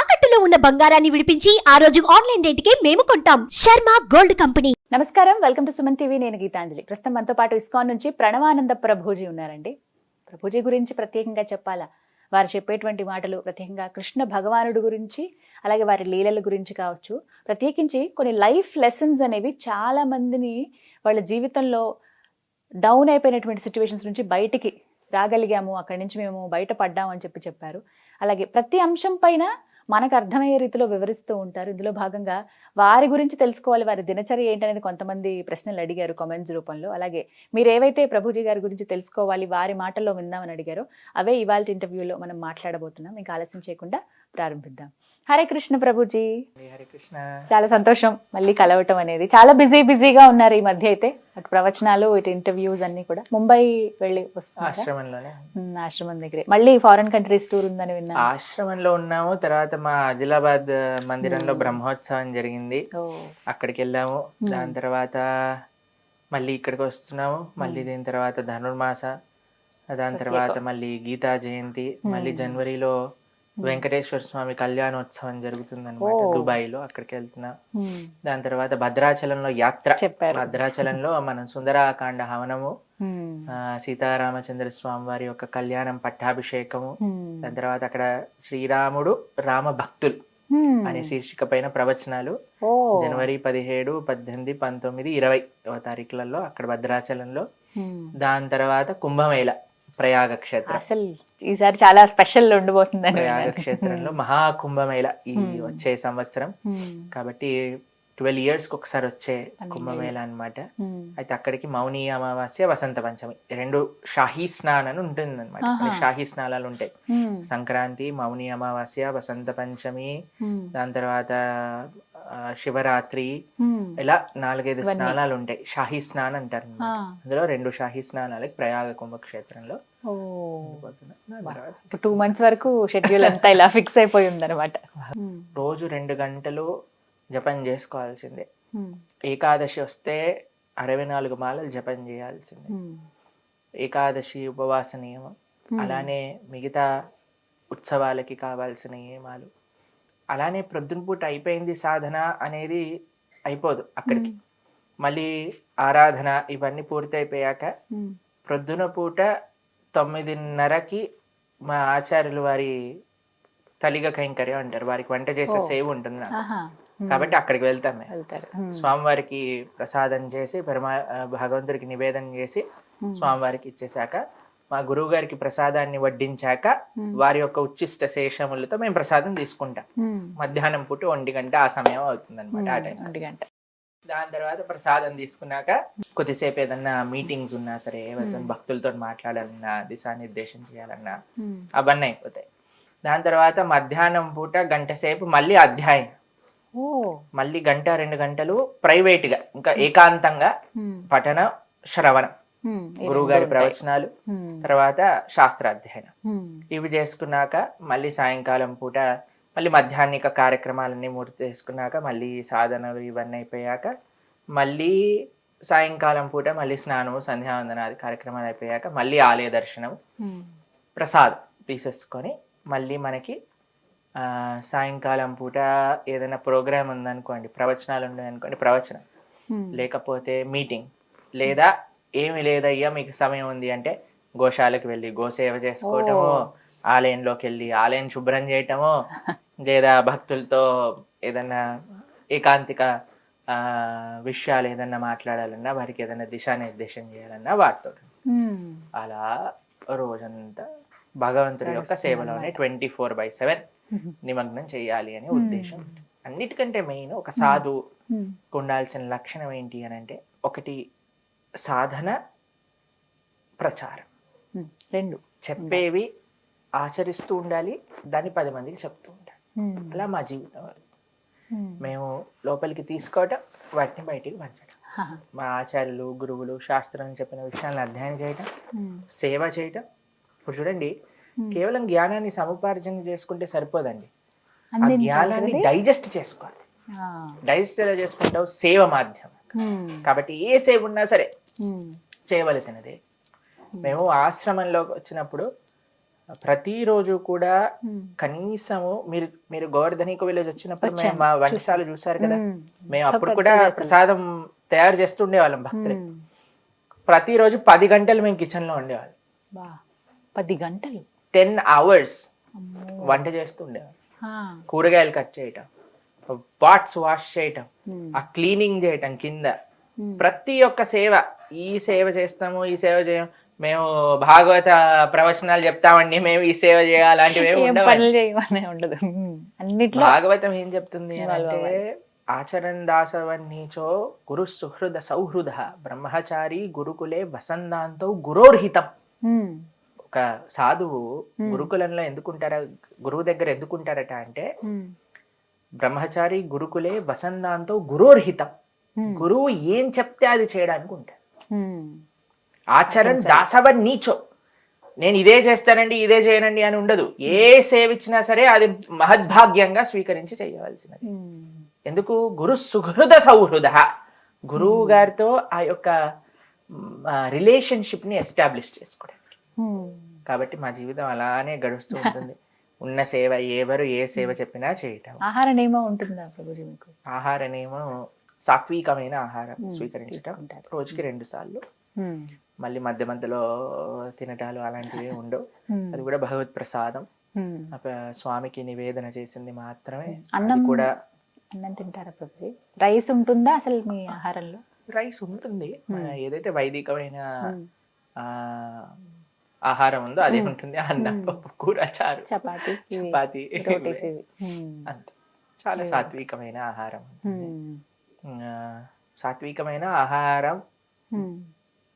తాకట్టులో ఉన్న బంగారాన్ని విడిపించి ఆ రోజు ఆన్లైన్ రేటుకే మేము కొంటాం. Sharma gold company. నమస్కారం, వెల్కమ్ టు సుమన్ టీవీ. నేను గీతాంజలి. ప్రస్తుతం మనతో పాటు ఇస్కాన్ నుంచి ప్రణవానంద ప్రభుజీ ఉన్నారండి. ప్రభుజీ గురించి ప్రత్యేకంగా చెప్పాలా, వారు చెప్పేటువంటి మాటలు ప్రత్యేకంగా కృష్ణ భగవానుడు గురించి, అలాగే వారి లీలల గురించి కావచ్చు, ప్రత్యేకించి కొన్ని లైఫ్ లెసన్స్ అనేవి చాలా మందిని వాళ్ళ జీవితంలో డౌన్ అయిపోయినటువంటి సిచ్యువేషన్స్ నుంచి బయటికి రాగలిగాము, అక్కడి నుంచి మేము బయటపడ్డాము అని చెప్పారు. అలాగే ప్రతి అంశం పైన మనకు అర్థమయ్యే రీతిలో వివరిస్తూ ఉంటారు. ఇందులో భాగంగా వారి గురించి తెలుసుకోవాలి, వారి దినచర్య ఏంటనేది కొంతమంది ప్రశ్నలు అడిగారు కామెంట్స్ రూపంలో. అలాగే మీరు ఏవైతే ప్రభుజీ గారి గురించి తెలుసుకోవాలి, వారి మాటల్లో విందామని అడిగారో అవే ఇవాళ ఇంటర్వ్యూలో మనం మాట్లాడబోతున్నాం. ఇంకా ఆలస్యం చేయకుండా ప్రారంభిద్దాం. హరే కృష్ణ ప్రభుజీ. హరే కృష్ణ. చాలా సంతోషం మళ్ళీ కలవటం అనేది. చాలా బిజీగా ఉన్నారు ఈ మధ్య అయితే, అటు ప్రవచనాలు ఇటు ఇంటర్వ్యూస్ అన్ని కూడా. ముంబై వెళ్ళి వస్తున్నారు, ఆశ్రమం దగ్గరే. మళ్ళీ ఫారెన్ కంట్రీస్ టూర్ ఉందని విన్నా. ఆశ్రమంలో ఉన్నాము. తర్వాత మా ఆదిలాబాద్ మందిరంలో బ్రహ్మోత్సవం జరిగింది, అక్కడికి వెళ్ళాము. దాని తర్వాత మళ్ళీ ఇక్కడికి వస్తున్నాము. మళ్ళీ దీని తర్వాత ధనుర్మాస, దాని తర్వాత మళ్ళీ గీతా జయంతి, మళ్ళీ జనవరిలో వెంకటేశ్వర స్వామి కళ్యాణోత్సవం జరుగుతుంది అనమాట దుబాయ్లో, అక్కడికి వెళ్తున్నా. దాని తర్వాత భద్రాచలంలో యాత్ర. భద్రాచలంలో మనం సుందరాకాండ హవనము, సీతారామచంద్ర స్వామి వారి యొక్క కళ్యాణం పట్టాభిషేకము, దాని తర్వాత అక్కడ శ్రీరాముడు రామ భక్తులు అనే శీర్షిక పైన ప్రవచనాలు జనవరి 17, 18, 19, 20 తారీఖులలో అక్కడ భద్రాచలంలో. దాని తర్వాత కుంభమేళ ప్రయాగ క్షేత్రం. అసలు ఈసారి చాలా స్పెషల్ ఉండబోతుంది ప్రయాగ క్షేత్రంలో మహాకుంభమేళ ఈ వచ్చే సంవత్సరం. కాబట్టి 12 years కి ఒకసారి వచ్చే కుంభమేళ అన్నమాట. అయితే అక్కడికి మౌని అమావాస్య, వసంత పంచమి రెండు షాహీ స్నాన్ అని ఉంటుంది అనమాట. షాహీ స్నానాలు ఉంటాయి. సంక్రాంతి, మౌని అమావాస్య, వసంత పంచమి, దాని తర్వాత శివరాత్రి, ఇలా 4-5 స్నానాలు ఉంటాయి. షాహీ స్నాన్ అంటారు. అందులో 2 షాహీ స్నానాలకి ప్రయాగ కుంభక్షేత్రంలో 2 months వరకు షెడ్యూల్ అంతా ఇలా ఫిక్స్ అయిపోయి ఉందన్నమాట. రోజు 2 గంటలు జపం చేసుకోవాల్సిందే. ఏకాదశి వస్తే 64 మాలలు జపం చేయాల్సిందే. ఏకాదశి ఉపవాస నియమం. అలానే మిగతా ఉత్సవాలకి కావాల్సిన నియమాలు. అలానే ప్రొద్దున పూట అయిపోయింది సాధన అనేది అయిపోదు అక్కడికి. మళ్ళీ ఆరాధన ఇవన్నీ పూర్తి అయిపోయాక ప్రొద్దున పూట 9:30కి మా ఆచార్యులు వారి తలిగ కైంకర్యం అంటారు, వారికి వంట చేసే సేవ ఉంటుంది కాబట్టి అక్కడికి వెళ్తాం. స్వామివారికి ప్రసాదం చేసి భగవంతుడికి నివేదన చేసి స్వామివారికి ఇచ్చేసాక మా గురువు గారికి ప్రసాదాన్ని వడ్డించాక వారి యొక్క ఉచ్చిష్ట శేషములతో మేము ప్రసాదం తీసుకుంటాం. మధ్యాహ్నం పూట 1 గంట ఆ సమయం అవుతుంది అనమాట. ఆ టైం 1 గంట. దాని తర్వాత ప్రసాదం తీసుకున్నాక కొద్దిసేపు ఏదన్నా మీటింగ్స్ ఉన్నా సరే, భక్తులతో మాట్లాడాలన్నా, దిశానిర్దేశం చేయాలన్నా అవన్నీ అయిపోతాయి. దాని తర్వాత మధ్యాహ్నం పూట 1 గంట సేపు మళ్ళీ అధ్యాయం, మళ్ళీ 1-2 గంటలు ప్రైవేట్ గా ఇంకా ఏకాంతంగా పఠన శ్రవణం, గురువు గారి ప్రవచనాలు, తర్వాత శాస్త్రాధ్యయనం. ఇవి చేసుకున్నాక మళ్ళీ సాయంకాలం పూట మళ్ళీ మధ్యాహ్నిక కార్యక్రమాలన్నీ పూర్తి చేసుకున్నాక మళ్ళీ సాధనలు ఇవన్నీ అయిపోయాక మళ్ళీ సాయంకాలం పూట మళ్ళీ స్నానము, సంధ్యావందనాది కార్యక్రమాలు అయిపోయాక మళ్ళీ ఆలయ దర్శనం, ప్రసాదం తీసేసుకొని మళ్ళీ మనకి సాయంకాలం పూట ఏదైనా ప్రోగ్రామ్ ఉందనుకోండి, ప్రవచనాలు ఉన్నాయనుకోండి ప్రవచనం, లేకపోతే మీటింగ్, లేదా ఏమి లేదయ్యా మీకు సమయం ఉంది అంటే గోశాలకు వెళ్ళి గోసేవ చేసుకోవటము, ఆలయంలోకి వెళ్ళి ఆలయం శుభ్రం చేయటము, లేదా భక్తులతో ఏదన్నా ఏకాంతిక విషయాలు ఏదన్నా మాట్లాడాలన్నా, వారికి ఏదైనా దిశానిర్దేశం చేయాలన్నా వాటితో అలా రోజంతా భగవంతుడి యొక్క సేవలోనే 24/7 నిమగ్నం చేయాలి అనే ఉద్దేశం. అన్నిటికంటే మెయిన్ ఒక సాధువు ఉండాల్సిన లక్షణం ఏంటి అని అంటే, ఒకటి సాధన, ప్రచారం, 2 చెప్పేవి ఆచరిస్తూ ఉండాలి, దాన్ని 10 మందికి చెప్తూ ఉండాలి. అలా మా జీవితం. మేము లోపలికి తీసుకోవటం, వాటిని బయటికి పంచడం. మా ఆచార్యులు, గురువులు శాస్త్రం చెప్పిన విషయాలను అధ్యయనం చేయటం, సేవ చేయటం. ఇప్పుడు చూడండి, కేవలం జ్ఞానాన్ని సముపార్జన చేసుకుంటే సరిపోదండి, ఆ జ్ఞానాన్ని డైజెస్ట్ చేసుకోవాలి. డైజెస్ట్ ఎలా చేసుకుంటావు? సేవ మాధ్యమం. కాబట్టి ఏ సేవ ఉన్నా సరే చేయవలసినదే. మేము ఆశ్రమంలోకి వచ్చినప్పుడు ప్రతిరోజు కూడా కనీసము మీరు మీరు గోవర్ధనిక విలేజ్ వచ్చినప్పుడు మేము మా వంటశాల చూసారు కదా, మేము అప్పుడు కూడా ప్రసాదం తయారు చేస్తుండే వాళ్ళం భక్తులు. ప్రతిరోజు 10 గంటలు మేము కిచెన్ లో ఉండేవాళ్ళం. 10 గంటలు 10 hours వంట చేస్తుండేవాళ్ళం. కూరగాయలు కట్ చేయటం, పాట్స్ వాష్ చేయటం, ఆ క్లీనింగ్ చేయటం కింద, ప్రతి ఒక్క సేవ. ఈ సేవ చేస్తాము, ఈ సేవ చేయం, మేము భాగవత ప్రవచనాలు చెప్తామండి, మేము ఈ సేవ చేయాలంటివి ఉండదు. అన్నిట్లో భాగవతం ఏం చెప్తుంది అంటే ఆచరణ దాసవన్నీచో గురు సుహృద సౌహృద బ్రహ్మచారి గురుకులే వసంతాంతో గురోర్హితం. ఒక సాధువు గురుకులంలో ఎందుకుంటారా, గురువు దగ్గర ఎందుకుంటారట అంటే బ్రహ్మచారి గురుకులే వసంతాంతో గురోర్హితం. గురువు ఏం చెప్తే అది చేయడానికి ఉంటారు. ఆచరణ దాసవ నీచో, నేను ఇదే చేస్తానండి ఇదే చేయనండి అని ఉండదు. ఏ సేవ ఇచ్చినా సరే అది మహద్భాగ్యంగా స్వీకరించి చేయవలసినది. ఎందుకు? గురు సుహృద సౌహృద, గురువు గారితో ఆ యొక్క రిలేషన్షిప్ ని ఎస్టాబ్లిష్ చేసుకోవడానికి. కాబట్టి మా జీవితం అలానే గడుస్తూ ఉంటుంది. ఉన్న సేవ, ఎవరు ఏ సేవ చెప్పినా చేయటం. ఆహార నియమం ఉంటుందా ప్రభుజీ మీకు? ఆహార నియమం సాత్వికమైన ఆహారం స్వీకరించటం, రోజుకి 2 సార్లు. మళ్ళీ మధ్య మధ్యలో తినటాలు అలాంటివి ఉండవు. అది కూడా భగవత్ ప్రసాదం, స్వామికి నివేదన చేసింది మాత్రమే. అన్నం కూడా అన్నం తింటారా ప్రభుజీ? రైస్ ఉంటుందా అసలు మీ ఆహారంలో? రైస్ ఉంటుంది. ఏదైతే వైదికమైన ఆహారం ఉందో అదే ఉంటుంది. అన్నం, పప్పు, కూర, చారు, చపాతి అంతే. చాలా సాత్వికమైన ఆహారం. సాత్వికమైన ఆహారం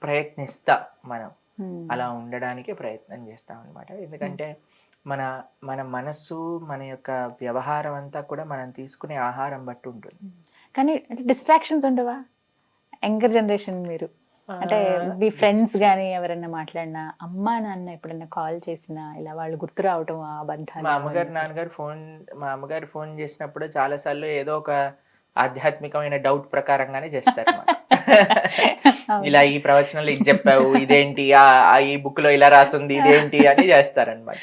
ప్రయత్నిస్తా మనం, అలా ఉండడానికి ప్రయత్నం చేస్తాం అన్నమాట. ఎందుకంటే మన మన మనస్సు, మన యొక్క వ్యవహారం అంతా కూడా మనం తీసుకునే ఆహారం బట్టి ఉంటుంది. కానీ డిస్ట్రాక్షన్స్ ఉండవా? యంగర్ జనరేషన్ మీరు, అంటే మీ ఫ్రెండ్స్ కానీ ఎవరైనా మాట్లాడినా, అమ్మా నాన్న ఎప్పుడైనా కాల్ చేసినా ఇలా వాళ్ళు గుర్తు రావటం ఆ బంధాలు? మా అమ్మగారు ఫోన్ చేసినప్పుడు చాలా సార్లు ఏదో ఒక ఆధ్యాత్మికమైన డౌట్ ప్రకారంగానే చేస్తారు. ఇలా ఈ ప్రవచనంలో ఇది చెప్పావు, ఇదేంటి, ఈ బుక్ లో ఇలా రాసింది ఇదేంటి అని చేస్తారనమాట.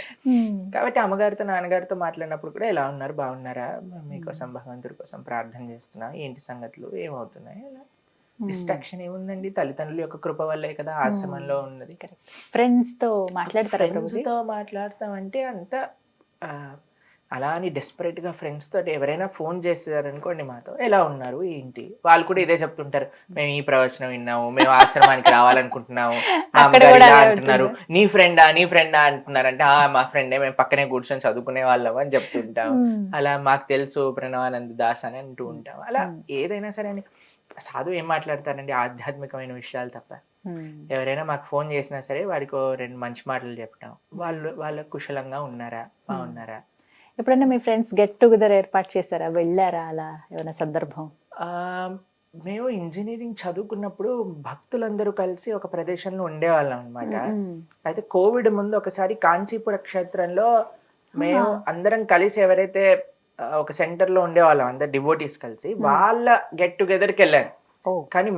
కాబట్టి అమ్మగారితో నాన్నగారితో మాట్లాడినప్పుడు కూడా ఎలా ఉన్నారు, బాగున్నారా, మీకోసం భగవంతుడి కోసం ప్రార్థన చేస్తున్నా, ఏంటి సంగతులు, ఏమవుతున్నాయి, డిస్ట్రాక్షన్ ఏముందండి, తల్లిదండ్రుల యొక్క కృప వల్లే కదా ఆశ్రమంలో ఉన్నది. ఫ్రెండ్స్ తో మాట్లాడతారు? ఫ్రెండ్స్ తో మాట్లాడతామంటే అంత అలా అని డెస్పరేట్ గా ఫ్రెండ్స్ తోటి ఎవరైనా ఫోన్ చేశారనుకోండి మాతో, ఎలా ఉన్నారు ఏంటి, వాళ్ళు కూడా ఇదే చెప్తుంటారు, మేము ఈ ప్రవచనం విన్నాము, మేము ఆశ్రమానికి రావాలనుకుంటున్నాము, మా అమ్మగారు ఇలా అంటున్నారు, నీ ఫ్రెండా అంటున్నారంటే మా ఫ్రెండే, మేము పక్కనే కూర్చొని చదువుకునే వాళ్ళం అని చెప్తుంటాం. అలా మాకు తెలుసు ప్రణవానంద దాస్ అని అంటూ ఉంటాం. అలా ఏదైనా సరే అని. సాధువు ఏం మాట్లాడతారండి, ఆధ్యాత్మికమైన విషయాలు తప్ప. ఎవరైనా మాకు ఫోన్ చేసినా సరే వాడికి 2 మంచి మాటలు చెప్పటం, వాళ్ళ కుశలంగా ఉన్నారా, బాగున్నారా. ఎప్పుడైనా మీ ఫ్రెండ్స్ గెట్ టుగెదర్ ఏర్పాటు చేశారా, వెళ్ళారా అలా ఏమైనా సందర్భం? మేము ఇంజనీరింగ్ చదువుకున్నప్పుడు భక్తులందరూ కలిసి ఒక ప్రదేశంలో ఉండేవాళ్ళం అనమాట. అయితే కోవిడ్ ముందు ఒకసారి కాంచీపుర క్షేత్రంలో మేము అందరం కలిసి, ఎవరైతే ఒక సెంటర్ లో ఉండేవాళ్ళం అందరు డివోటీస్ కలిసి, వాళ్ళ గెట్ టుగెదర్కి వెళ్ళాను. కానీ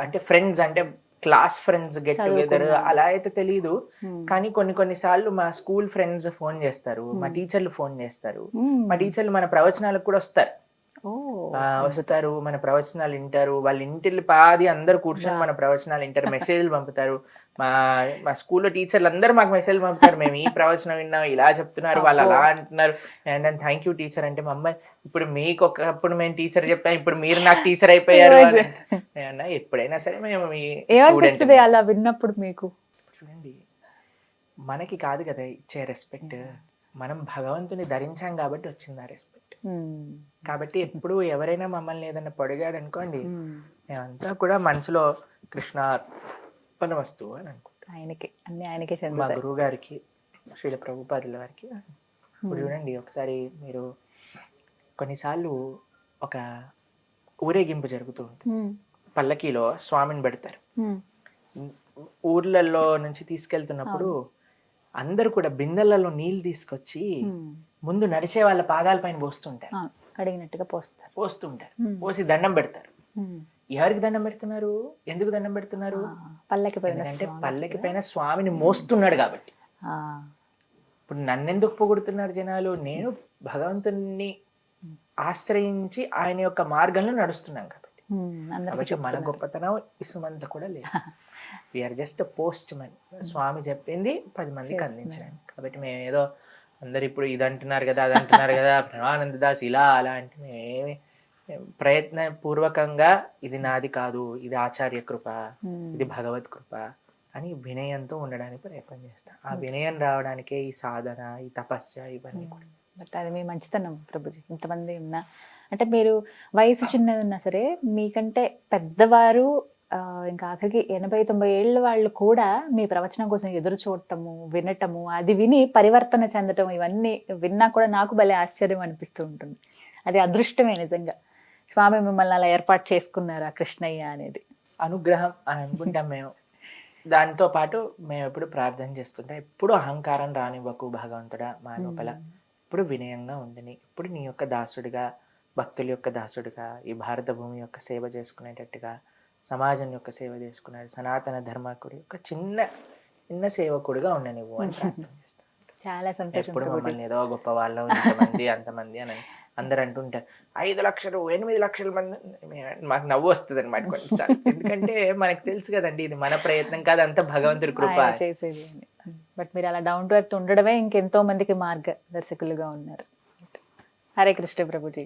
అంటే ఫ్రెండ్స్, అంటే క్లాస్ ఫ్రెండ్స్ గెట్ టుగెదర్ అలా అయితే తెలీదు. కానీ కొన్ని సార్లు మా స్కూల్ ఫ్రెండ్స్ ఫోన్ చేస్తారు, మా టీచర్లు ఫోన్ చేస్తారు. మా టీచర్లు మన ప్రవచనాలకు కూడా వస్తారు, మన ప్రవచనాలు వింటారు. వాళ్ళ ఇంటిల్లి పాది అందరు కూర్చొని మన ప్రవచనాలు వింటారు, మెసేజ్లు పంపుతారు. మా స్కూల్లో టీచర్లు అందరూ మాకు మెసేజ్ పంపుతారు, మేము ఈ ప్రవచనం విన్నాం, ఇలా చెప్తున్నారు, వాళ్ళు అలా అంటున్నారు. అండ్ థ్యాంక్ యూ టీచర్ అంటే, మా అమ్మాయి ఇప్పుడు మీకు ఒకప్పుడు మేము టీచర్ చెప్పాం, ఇప్పుడు మీరు నాకు టీచర్ అయిపోయారు. ఎప్పుడైనా సరే మేము అలా విన్నప్పుడు మీకు చూడండి, మనకి కాదు కదా ఇచ్చే రెస్పెక్ట్, మనం భగవంతుని ధరించాం కాబట్టి వచ్చింది ఆ రెస్పెక్ట్. కాబట్టి ఎప్పుడు ఎవరైనా మమ్మల్ని ఏదైనా పొడిగాడు అనుకోండి, మేమంతా కూడా మనసులో కృష్ణ వస్తువు అని అనుకుంటాం. ఆయనకే మా గురువు గారికి, శ్రీల ప్రభుపాదుల వారికి. ఇప్పుడు చూడండి, ఒకసారి మీరు కొన్నిసార్లు ఒక ఊరేగింపు జరుగుతూ ఉంటుంది, పల్లకీలో స్వామిని పెడతారు. ఊర్లలో నుంచి తీసుకెళ్తున్నప్పుడు అందరూ కూడా బిందెలలో నీళ్లు తీసుకొచ్చి ముందు నడిచే వాళ్ళ పాదాల పైన పోస్తుంటారు, అడిగినట్టుగా పోస్తుంటారు, పోసి దండం పెడతారు. ఎవరికి దండం పెడుతున్నారు, ఎందుకు దండం పెడుతున్నారు? పల్లకి పైన, అంటే పల్లకి పైన స్వామిని మోస్తున్నాడు కాబట్టి. ఆ, ఇప్పుడు నన్నెందుకు పొగుడుతున్నారు జనాలు? నేను భగవంతుని ఆశ్రయించి ఆయన యొక్క మార్గంలో నడుస్తున్నాం కాబట్టి. అందరికీ కాబట్టి మన చెప్తున్నారు. గొప్పతనం ఇసుమంత కూడా లేదు. We are just post Mann. స్వామి చెప్పింది 10 మందికి అందించడానికి. కాబట్టి మేము ఏదో అందరు ఇప్పుడు ఇది అంటున్నారు కదా, అది అంటున్నారు కదా, ప్రణవానంద దాస్ ఇలా అలా అంటే మేమేమి ప్రయత్న పూర్వకంగా ఇది నాది కాదు, ఇది ఆచార్య కృప, ఇది భగవత్ కృప అని వినయంతో ఉండడానికి ప్రయత్నం చేస్తాం. ఆ వినయం రావడానికే ఈ సాధన, ఈ తపస్య, ఇవన్నీ కూడా. బట్ అది మీ మంచితనం ప్రభుజీ. ఇంతమంది ఉన్నా అంటే మీరు వయసు చిన్నది ఉన్నా సరే మీకంటే పెద్దవారు ఇంకా ఆఖరికి 80-90 ఏళ్ళ వాళ్ళు కూడా మీ ప్రవచనం కోసం ఎదురు చూడటము, వినటము, అది విని పరివర్తన చెందటం, ఇవన్నీ విన్నా కూడా నాకు భలే ఆశ్చర్యం అనిపిస్తూ ఉంటుంది. అది అదృష్టమే నిజంగా. స్వామి మిమ్మల్ని అలా ఏర్పాటు చేసుకున్నారు ఆ కృష్ణయ్య అనేది. అనుగ్రహం అని అనుకుంటాం మేము. దాంతో పాటు మేము ఎప్పుడు ప్రార్థన చేస్తుంటాం, ఎప్పుడు అహంకారం రానివ్వకు భగవంతుడా మా లోపల, ఇప్పుడు వినయంగా ఉండని, ఇప్పుడు నీ యొక్క దాసుడిగా, భక్తుల యొక్క దాసుడిగా, ఈ భారత భూమి యొక్క సేవ చేసుకునేటట్టుగా, సమాజం యొక్క సేవ చేసుకునే సనాతన ధర్మకుడి యొక్క చిన్న సేవకుడిగా ఉండనివ్వు అని ప్రార్థన చేస్తాను. చాలా సంతోషం. ఎప్పుడు మమ్మల్ని ఏదో గొప్ప వాళ్ళు, ఇంతమంది అంతమంది అని అందరు అంటుంటారు. 5 లక్షలు 8 లక్షల మంది, మాకు నవ్వు వస్తుంది అనమాట కొన్నిసార్లు. ఎందుకంటే మనకు తెలుసు కదండి ఇది మన ప్రయత్నం కాదు, అంత భగవంతుడి కృప చేసేది. బట్ మీరు అలా డౌన్ టు ఎర్త్ ఉండడమే ఇంకెంతో మందికి మార్గదర్శకులుగా ఉన్నారు. హరే కృష్ణ ప్రభుజీ.